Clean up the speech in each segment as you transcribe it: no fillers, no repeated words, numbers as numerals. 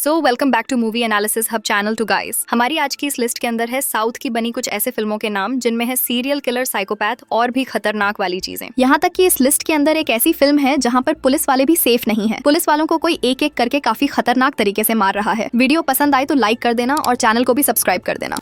So welcome back to movie analysis hub channel to guys. हमारी आज की इस लिस्ट के अंदर है साउथ की बनी कुछ ऐसे फिल्मों के नाम जिनमें है सीरियल किलर, साइकोपैथ और भी खतरनाक वाली चीजें। यहाँ तक कि इस लिस्ट के अंदर एक ऐसी फिल्म है जहाँ पर पुलिस वाले भी सेफ नहीं है। पुलिस वालों को कोई एक एक करके काफी खतरनाक तरीके से मार रहा है। वीडियो पसंद आए तो लाइक कर देना और चैनल को भी सब्सक्राइब कर देना।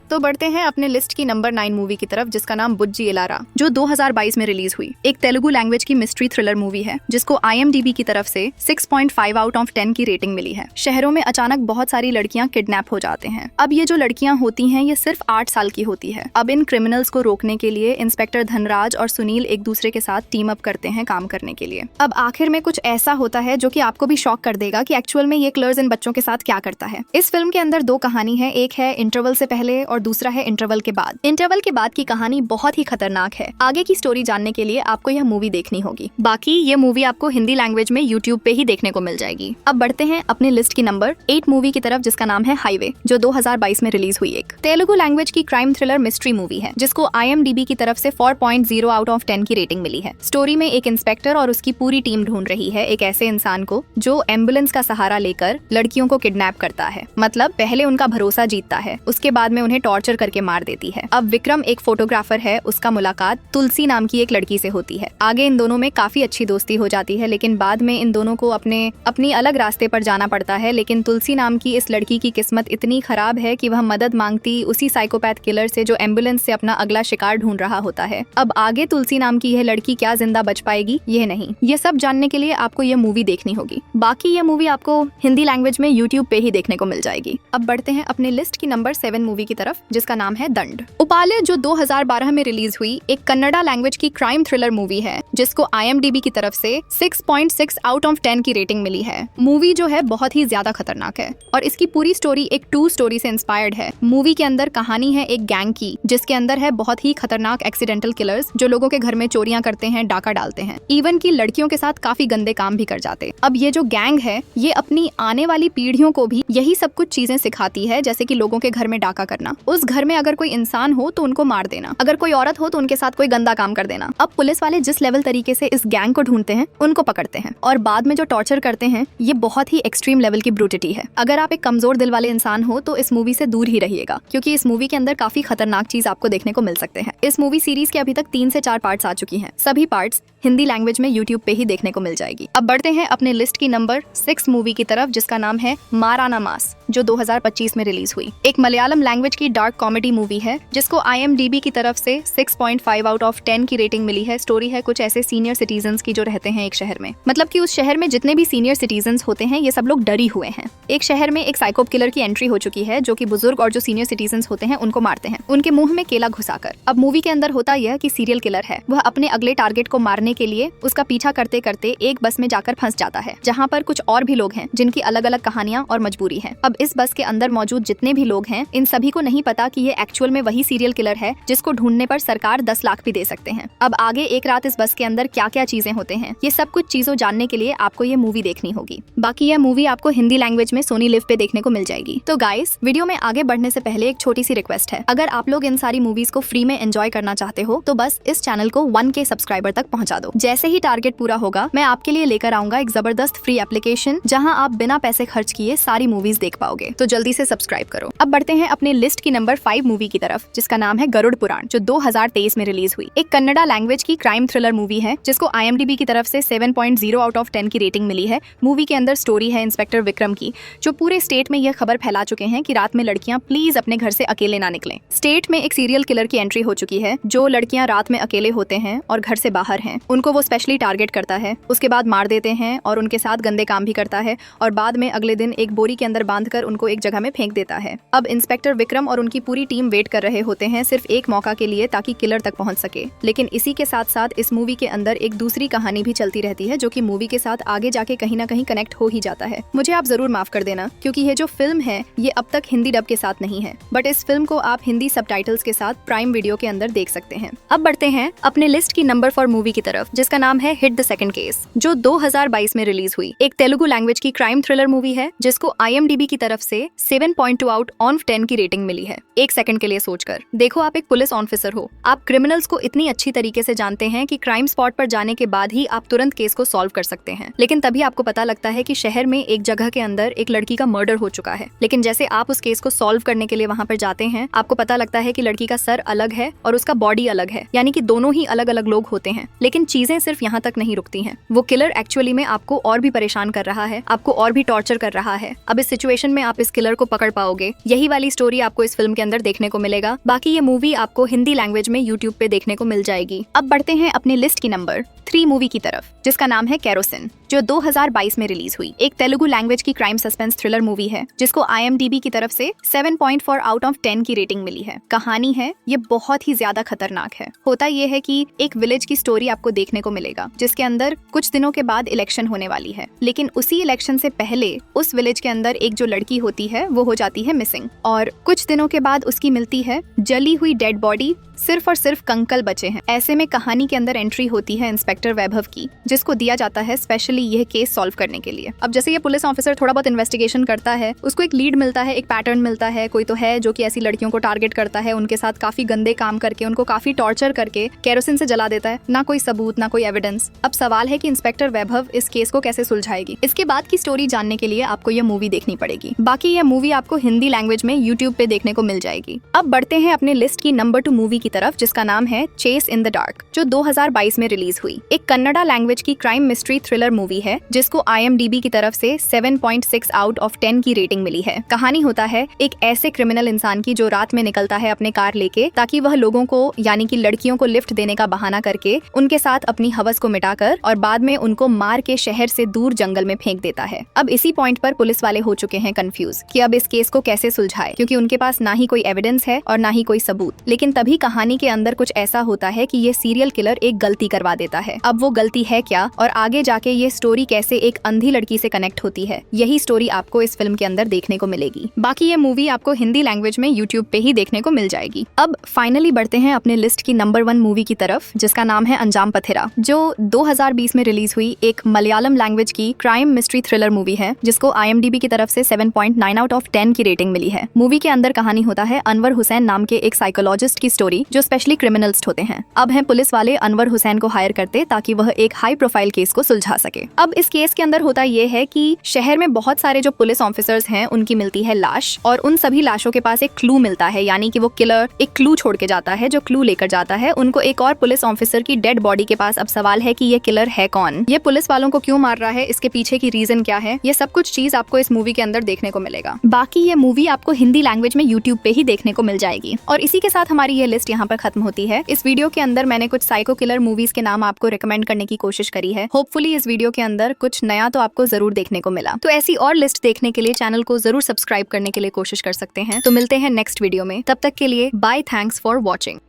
तो बढ़ते हैं अपने लिस्ट की नंबर 9 मूवी की तरफ, जिसका नाम बुज्जी इलारा, जो 2022 में रिलीज हुई। एक तेलुगु लैंग्वेज की मिस्ट्री थ्रिलर मूवी है जिसको IMDb की तरफ से 6.5 आउट ऑफ 10 की रेटिंग मिली है। शहरों में अचानक बहुत सारी लड़कियां किडनैप हो जाते हैं। अब ये जो लड़कियां होती हैं ये सिर्फ 8 साल की होती है। अब इन क्रिमिनल्स को रोकने के लिए इंस्पेक्टर धनराज और सुनील एक दूसरे के साथ टीम अप करते हैं काम करने के लिए। अब आखिर में कुछ ऐसा होता है जो कि आपको भी शॉक कर देगा कि एक्चुअल में ये किलर्स इन बच्चों के साथ क्या करता है। इस फिल्म के अंदर 2 कहानी है, एक है इंटरवल से पहले और दूसरा है इंटरवल के बाद। इंटरवल के बाद की कहानी बहुत ही खतरनाक है। आगे की स्टोरी जानने के लिए आपको यह मूवी देखनी होगी। बाकी ये मूवी आपको हिंदी लैंग्वेज में YouTube पे ही देखने को मिल जाएगी। अब बढ़ते हैं अपने लिस्ट की नंबर 8 मूवी की तरफ, जिसका नाम है हाईवे, जो 2022 में रिलीज हुई। एक तेलुगु लैंग्वेज की क्राइम थ्रिलर मिस्ट्री मूवी है जिसको IMDb की तरफ से 4.0 आउट ऑफ 10 की रेटिंग मिली है। स्टोरी में एक इंस्पेक्टर और उसकी पूरी टीम ढूंढ रही है एक ऐसे इंसान को जो एम्बुलेंस का सहारा लेकर लड़कियों को किडनैप करता है। मतलब पहले उनका भरोसा जीतता है, उसके बाद में उन्हें टॉर्चर करके मार देती है। अब विक्रम एक फोटोग्राफर है, उसका मुलाकात तुलसी नाम की एक लड़की से होती है। आगे इन दोनों में काफी अच्छी दोस्ती हो जाती है, लेकिन बाद में इन दोनों को अपनी अलग रास्ते पर जाना पड़ता है। लेकिन तुलसी नाम की इस लड़की की किस्मत इतनी खराब है कि वह मदद मांगती उसी साइकोपैथ किलर से जो एम्बुलेंस से अपना अगला शिकार ढूंढ रहा होता है। अब आगे तुलसी नाम की यह लड़की क्या जिंदा बच पाएगी, यह नहीं, ये सब जानने के लिए आपको यह मूवी देखनी होगी। बाकी ये मूवी आपको हिंदी लैंग्वेज में YouTube पे ही देखने को मिल जाएगी। अब बढ़ते हैं अपने लिस्ट की नंबर 7 मूवी की तरफ, जिसका नाम है दंड उपाले, जो 2012 में रिलीज हुई एक कन्नड़ा लैंग्वेज की क्राइम थ्रिलर मूवी है जिसको IMDb की तरफ से 6.6 आउट ऑफ 10 की रेटिंग मिली है। मूवी जो है बहुत ही ज्यादा खतरनाक है और इसकी पूरी स्टोरी एक ट्रू स्टोरी से इंस्पायर्ड है। मूवी के अंदर कहानी है एक गैंग की, जिसके अंदर है बहुत ही खतरनाक एक्सीडेंटल किलर्स जो लोगों के घर में चोरियां करते हैं, डाका डालते हैं, इवन की लड़कियों के साथ काफी गंदे काम भी कर जाते। अब ये जो गैंग है ये अपनी आने वाली पीढ़ियों को भी यही सब कुछ चीजें सिखाती है, जैसे कि लोगों के घर में डाका करना, उस घर में अगर कोई इंसान हो तो उनको मार देना, अगर कोई औरत हो तो उनके साथ कोई गंदा काम कर देना। अब पुलिस वाले जिस लेवल तरीके से इस गैंग को ढूंढते हैं, उनको पकड़ते हैं और बाद में जो टॉर्चर करते हैं ये बहुत ही एक्सट्रीम लेवल की ब्रूटिटी है। अगर आप एक कमजोर दिल वाले इंसान हो तो इस मूवी से दूर ही रहिएगा, क्योंकि इस मूवी के अंदर काफी खतरनाक चीज आपको देखने को मिल सकते हैं। इस मूवी सीरीज के अभी तक 3 से 4 पार्ट्स आ चुकी हैं। सभी पार्ट्स हिंदी लैंग्वेज में YouTube पे ही देखने को मिल जाएगी। अब बढ़ते हैं अपने लिस्ट की नंबर 6 मूवी की तरफ, जिसका नाम है माराना मास, जो 2025 में रिलीज हुई। एक मलयालम लैंग्वेज की डार्क कॉमेडी मूवी है जिसको IMDb की तरफ से 6.5 आउट ऑफ 10 की रेटिंग मिली है। स्टोरी है कुछ ऐसे सीनियर सिटीजन्स की जो रहते हैं एक शहर में। मतलब कि उस शहर में जितने भी सीनियर सिटीजन्स होते हैं ये सब लोग डरी हुए हैं। एक शहर में एक साइकोप किलर की एंट्री हो चुकी है जो कि बुजुर्ग और जो सीनियर सिटीजन्स होते हैं उनको मारते हैं, उनके मुंह में केला घुसाकर। अब मूवी के अंदर होता यह कि सीरियल किलर है, वह अपने अगले टारगेट को मारने के लिए उसका पीछा करते करते एक बस में जाकर फंस जाता है, जहाँ पर कुछ और भी लोग हैं जिनकी अलग अलग कहानियां और मजबूरी है। अब इस बस के अंदर मौजूद जितने भी लोग हैं इन सभी को नहीं पता कि ये एक्चुअल में वही सीरियल किलर है जिसको ढूंढने पर सरकार 10 लाख भी दे सकते हैं। अब आगे एक रात इस बस के अंदर क्या क्या चीजें होते हैं, ये सब कुछ चीजों जानने के लिए आपको ये मूवी देखनी होगी। बाकी यह मूवी आपको हिंदी लैंग्वेज में सोनी लिव पे देखने को मिल जाएगी। तो गाइस, वीडियो में आगे बढ़ने से पहले एक छोटी सी रिक्वेस्ट है, अगर आप लोग इन सारी मूवीज को फ्री में एंजॉय करना चाहते हो तो बस इस चैनल को 1K सब्सक्राइबर तक पहुंचा दो। जैसे ही टारगेट पूरा होगा मैं आपके लिए लेकर आऊंगा एक जबरदस्त फ्री एप्लीकेशन जहां आप बिना पैसे खर्च किए सारी मूवीज देख पाओगे, तो जल्दी से सब्सक्राइब करो। अब बढ़ते हैं अपने लिस्ट की नंबर 5 मूवी की तरफ, जिसका नाम है गरुड़ पुराण, जो 2023 में रिलीज हुई। एक कन्नड़ा लैंग्वेज की क्राइम थ्रिलर मूवी है जिसको IMDb की तरफ से 7.0 आउट ऑफ 10 की रेटिंग मिली है। मूवी के अंदर स्टोरी है इंस्पेक्टर विक्रम की, जो पूरे स्टेट में यह खबर फैला चुके हैं कि रात में लड़कियां प्लीज अपने घर से अकेले ना निकलें। स्टेट में एक सीरियल किलर की एंट्री हो चुकी है। जो लड़कियां रात में अकेले होते हैं और घर से बाहर हैं, उनको वो स्पेशली टारगेट करता है, उसके बाद मार देते हैं और उनके साथ गंदे काम भी करता है और बाद में अगले दिन एक बोरी के अंदर बांधकर उनको एक जगह में फेंक देता है। अब इंस्पेक्टर विक्रम और उनकी पूरी टीम वेट कर रहे होते हैं सिर्फ एक मौका के लिए ताकि किलर तक पहुंच सके। लेकिन इसी के साथ साथ इस मूवी के अंदर एक दूसरी कहानी भी चलती रहती है जो कि मूवी के साथ आगे जाके कहीं ना कहीं कनेक्ट हो ही जाता है। मुझे आप जरूर माफ कर देना क्योंकि ये जो फिल्म है ये अब तक हिंदी डब के साथ नहीं है, बट इस फिल्म को आप हिंदी सबटाइटल्स के साथ प्राइम वीडियो के अंदर देख सकते हैं। अब बढ़ते हैं अपने लिस्ट की नंबर 4 मूवी की तरफ, तरफ जिसका नाम है हिट द सेकंड केस, जो 2022 में रिलीज हुई। एक तेलुगु लैंग्वेज की क्राइम थ्रिलर मूवी है जिसको IMDb की तरफ से 7.2 आउट ऑफ 10 की रेटिंग मिली है। एक सेकंड के लिए सोचकर देखो, आप एक पुलिस ऑफिसर हो, आप क्रिमिनल्स को इतनी अच्छी तरीके से जानते हैं कि क्राइम स्पॉट पर जाने के बाद ही आप तुरंत केस को सॉल्व कर सकते हैं। लेकिन तभी आपको पता लगता है कि शहर में एक जगह के अंदर एक लड़की का मर्डर हो चुका है। लेकिन जैसे आप उस केस को सॉल्व करने के लिए वहां पर जाते हैं, आपको पता लगता है कि लड़की का सर अलग है और उसका बॉडी अलग है, यानी कि दोनों ही अलग अलग लोग होते हैं। लेकिन चीजें सिर्फ यहाँ तक नहीं रुकती हैं। वो किलर एक्चुअली में आपको और भी परेशान कर रहा है, आपको और भी टॉर्चर कर रहा है। अब इस सिचुएशन में आप इस किलर को पकड़ पाओगे, यही वाली स्टोरी आपको इस फिल्म के अंदर देखने को मिलेगा। बाकी ये मूवी आपको हिंदी लैंग्वेज में यूट्यूब पे देखने को मिल जाएगी। अब बढ़ते हैं अपनी लिस्ट की नंबर 3 मूवी की तरफ जिसका नाम है केरोसिन, जो 2022 में रिलीज हुई। एक तेलुगु लैंग्वेज की क्राइम सस्पेंस थ्रिलर मूवी है जिसको IMDb की तरफ से 7.4 आउट ऑफ 10 की रेटिंग मिली है। कहानी है ये बहुत ही ज्यादा खतरनाक है। होता ये है कि एक विलेज की स्टोरी आपको देखने को मिलेगा जिसके अंदर कुछ दिनों के बाद इलेक्शन होने वाली है। लेकिन उसी इलेक्शन से पहले उस विलेज के अंदर एक जो लड़की होती है वो हो जाती है मिसिंग, और कुछ दिनों के बाद उसकी मिलती है जली हुई डेड बॉडी। सिर्फ और सिर्फ कंकल बचे हैं। ऐसे में कहानी के अंदर एंट्री होती है इंस्पेक्टर वैभव की, जिसको दिया जाता है स्पेशली यह केस सॉल्व करने के लिए। अब जैसे ये पुलिस ऑफिसर थोड़ा बहुत इन्वेस्टिगेशन करता है, उसको एक लीड मिलता है, एक पैटर्न मिलता है। कोई तो है जो कि ऐसी लड़कियों को टारगेट करता है, उनके साथ काफी गंदे काम करके, उनको काफी टॉर्चर करके केरोसिन से जला देता है। ना कोई सबूत, ना कोई एविडेंस। अब सवाल है कि इंस्पेक्टर वैभव इस केस को कैसे सुलझाएगी। इसके बाद की स्टोरी जानने के लिए आपको ये मूवी देखनी पड़ेगी। बाकी ये मूवी आपको हिंदी लैंग्वेज में यूट्यूब पे देखने को मिल जाएगी। अब बढ़ते हैं अपने लिस्ट की नंबर 2 मूवी की तरफ जिसका नाम है चेस इन द डार्क, जो 2022 में रिलीज हुई। एक कन्नड़ा लैंग्वेज की क्राइम मिस्ट्री थ्रिलर मूवी है जिसको IMDb की तरफ से 7.6 आउट ऑफ 10 की रेटिंग मिली है। कहानी होता है एक ऐसे क्रिमिनल इंसान की जो रात में निकलता है अपने कार लेके, ताकि वह लोगों को यानी कि लड़कियों को लिफ्ट देने का बहाना करके उनके साथ अपनी हवस को मिटाकर और बाद में उनको मार के शहर से दूर जंगल में फेंक देता है। अब इसी पॉइंट पर पुलिस वाले हो चुके हैं कंफ्यूज कि अब इस केस को कैसे सुलझाए, क्योंकि उनके पास ना ही कोई एविडेंस है और ना ही कोई सबूत। लेकिन तभी कहानी के अंदर कुछ ऐसा होता है कि ये सीरियल किलर एक गलती करवा देता है। अब वो गलती है क्या और आगे जाके ये स्टोरी कैसे एक अंधी लड़की से कनेक्ट होती है, यही स्टोरी आपको इस फिल्म के अंदर देखने को मिलेगी। बाकी ये मूवी आपको हिंदी लैंग्वेज में यूट्यूब पे ही देखने को मिल जाएगी। अब फाइनली बढ़ते हैं अपने लिस्ट की नंबर 1 मूवी की तरफ जिसका नाम है अंजाम पथेरा, जो 2020 में रिलीज हुई एक मलयालम लैंग्वेज की क्राइम मिस्ट्री थ्रिलर मूवी है जिसको IMDb की तरफ से 7.9 आउट ऑफ 10 की रेटिंग मिली है। मूवी के अंदर कहानी होता है अनवर हुसैन नाम के एक साइकोलॉजिस्ट की स्टोरी जो स्पेशली क्रिमिनल्स होते हैं। अब हैं पुलिस वाले अनवर हुसैन को हायर करते ताकि वह एक हाई प्रोफाइल केस को सुलझा सके। अब इस केस के अंदर होता ये है कि शहर में बहुत सारे जो पुलिस ऑफिसर्स हैं उनकी मिलती है लाश, और उन सभी लाशों के पास एक क्लू मिलता है, यानी कि वो किलर एक क्लू छोड़ के जाता है। जो क्लू लेकर जाता है उनको एक और पुलिस ऑफिसर की डेड बॉडी के पास। अब सवाल है कि ये किलर है कौन, ये पुलिस वालों को क्यों मार रहा है, इसके पीछे की रीजन क्या है, ये सब कुछ चीज आपको इस मूवी के अंदर देखने को मिलेगा। बाकी ये मूवी आपको हिंदी लैंग्वेज में यूट्यूब पे ही देखने को मिल जाएगी। और इसी के साथ हमारी ये लिस्ट यहाँ पर खत्म होती है। इस वीडियो के अंदर मैंने कुछ साइको किलर मूवीज के नाम आपको रिकमेंड करने की कोशिश करी है। होपफुली इस वीडियो के अंदर कुछ नया तो आपको जरूर देखने को मिला। तो ऐसी और लिस्ट देखने के लिए चैनल को जरूर सब्सक्राइब करने के लिए कोशिश कर सकते हैं। तो मिलते हैं नेक्स्ट वीडियो में, तब तक के लिए बाय, थैंक्स फॉर वॉचिंग।